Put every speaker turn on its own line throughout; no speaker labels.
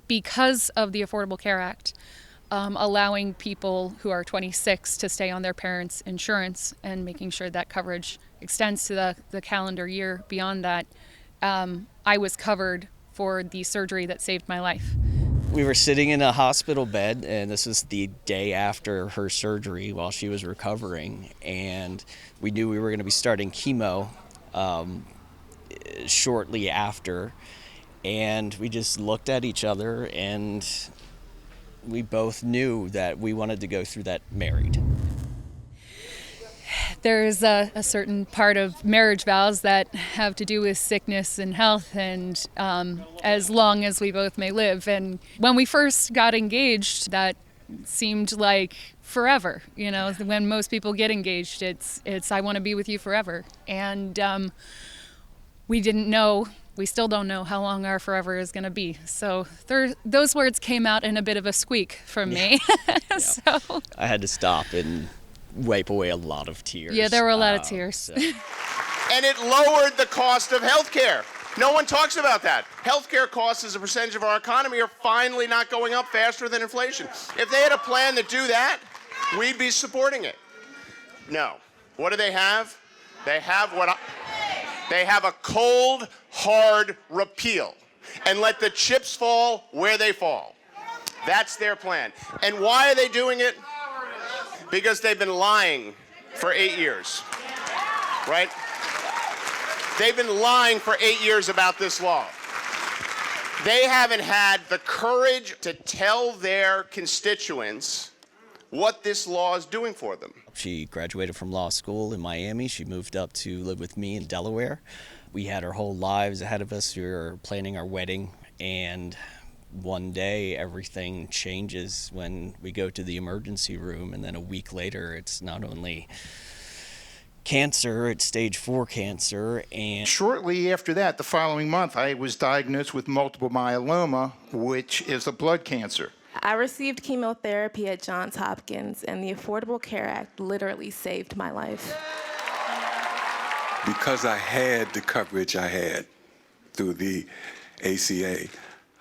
because of the Affordable Care Act, allowing people who are 26 to stay on their parents' insurance and making sure that coverage extends to the calendar year beyond that, I was covered for the surgery that saved my life.
We were sitting in a hospital bed, and this was the day after her surgery while she was recovering, and we knew we were going to be starting chemo shortly after, and we just looked at each other, and we both knew that we wanted to go through that married.
There's a certain part of marriage vows that have to do with sickness and health and as long as we both may live. And when we first got engaged, that seemed like forever. You know, when most people get engaged, it's I want to be with you forever. And we didn't know, we still don't know how long our forever is going to be. So those words came out in a bit of a squeak from me.
Yeah.
So
I had to stop and wipe away a lot of tears.
Yeah, there were a lot of tears.
And it lowered the cost of health care. No one talks about that. Healthcare costs as a percentage of our economy are finally not going up faster than inflation. If they had a plan to do that, we'd be supporting it. No. What do they have? They have they have a cold, hard repeal and let the chips fall where they fall. That's their plan. And why are they doing it? Because they've been lying for 8 years, right? They've been lying for 8 years about this law. They haven't had the courage to tell their constituents what this law is doing for them.
She graduated from law school in Miami. She moved up to live with me in Delaware. We had our whole lives ahead of us. We were planning our wedding, and one day everything changes when we go to the emergency room, and then a week later it's not only cancer, it's stage 4 cancer. And
shortly after that, the following month, I was diagnosed with multiple myeloma, which is a blood cancer.
I received chemotherapy at Johns Hopkins, and the Affordable Care Act literally saved my life.
Because I had the coverage I had through the ACA,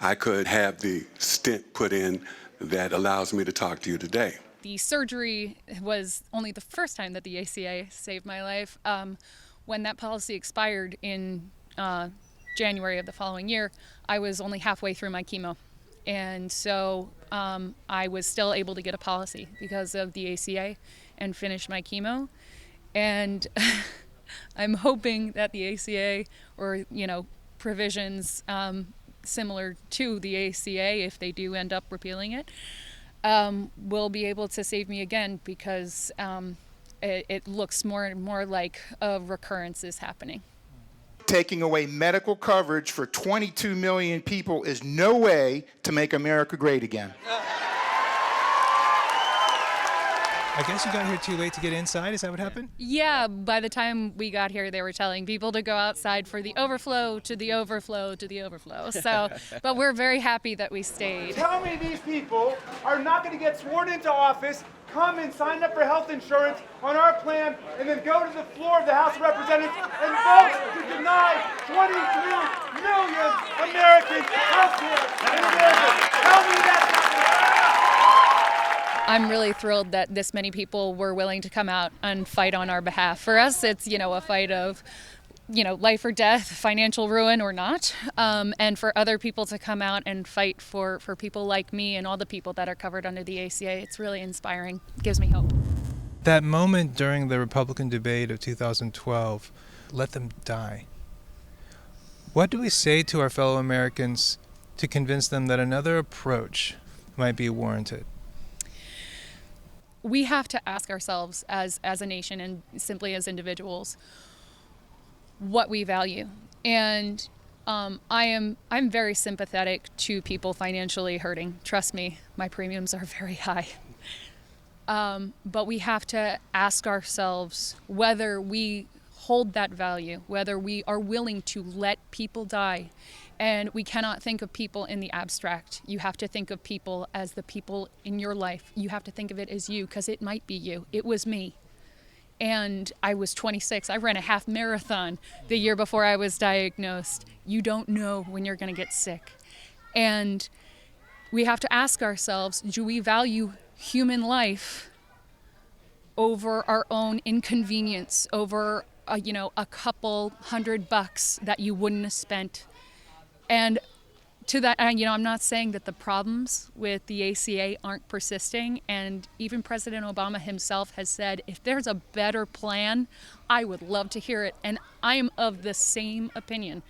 I could have the stent put in that allows me to talk to you today.
The surgery was only the first time that the ACA saved my life. When that policy expired in January of the following year, I was only halfway through my chemo. And so I was still able to get a policy because of the ACA and finish my chemo. And I'm hoping that the ACA or, provisions similar to the ACA, if they do end up repealing it, will be able to save me again because it looks more and more like a recurrence is happening.
Taking away medical coverage for 22 million people is no way to make America great again.
I guess you got here too late to get inside. Is that what happened?
Yeah, by the time we got here, they were telling people to go outside for the overflow to the overflow to the overflow. So, but we're very happy that we stayed.
Tell me these people are not going to get sworn into office, come and sign up for health insurance on our plan, and then go to the floor of the House of Representatives and vote to deny 23 million Americans health care in America. Tell me that's not going to happen.
I'm really thrilled that this many people were willing to come out and fight on our behalf. For us, it's, a fight of, life or death, financial ruin or not. And for other people to come out and fight for people like me and all the people that are covered under the ACA, it's really inspiring. It gives me hope.
That moment during the Republican debate of 2012, let them die. What do we say to our fellow Americans to convince them that another approach might be warranted?
We have to ask ourselves as a nation and simply as individuals what we value. And I'm very sympathetic to people financially hurting. Trust me, my premiums are very high. But we have to ask ourselves whether we hold that value, whether we are willing to let people die. And we cannot think of people in the abstract. You have to think of people as the people in your life. You have to think of it as you, because it might be you. It was me. And I was 26. I ran a half marathon the year before I was diagnosed. You don't know when you're going to get sick. And we have to ask ourselves, do we value human life over our own inconvenience, over a couple $100 that you wouldn't have spent? And to that, I'm not saying that the problems with the ACA aren't persisting, and even President Obama himself has said, if there's a better plan, I would love to hear it. And I am of the same opinion.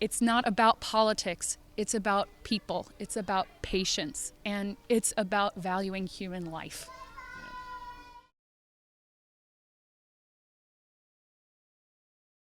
It's not about politics. It's about people. It's about patience. And it's about valuing human life.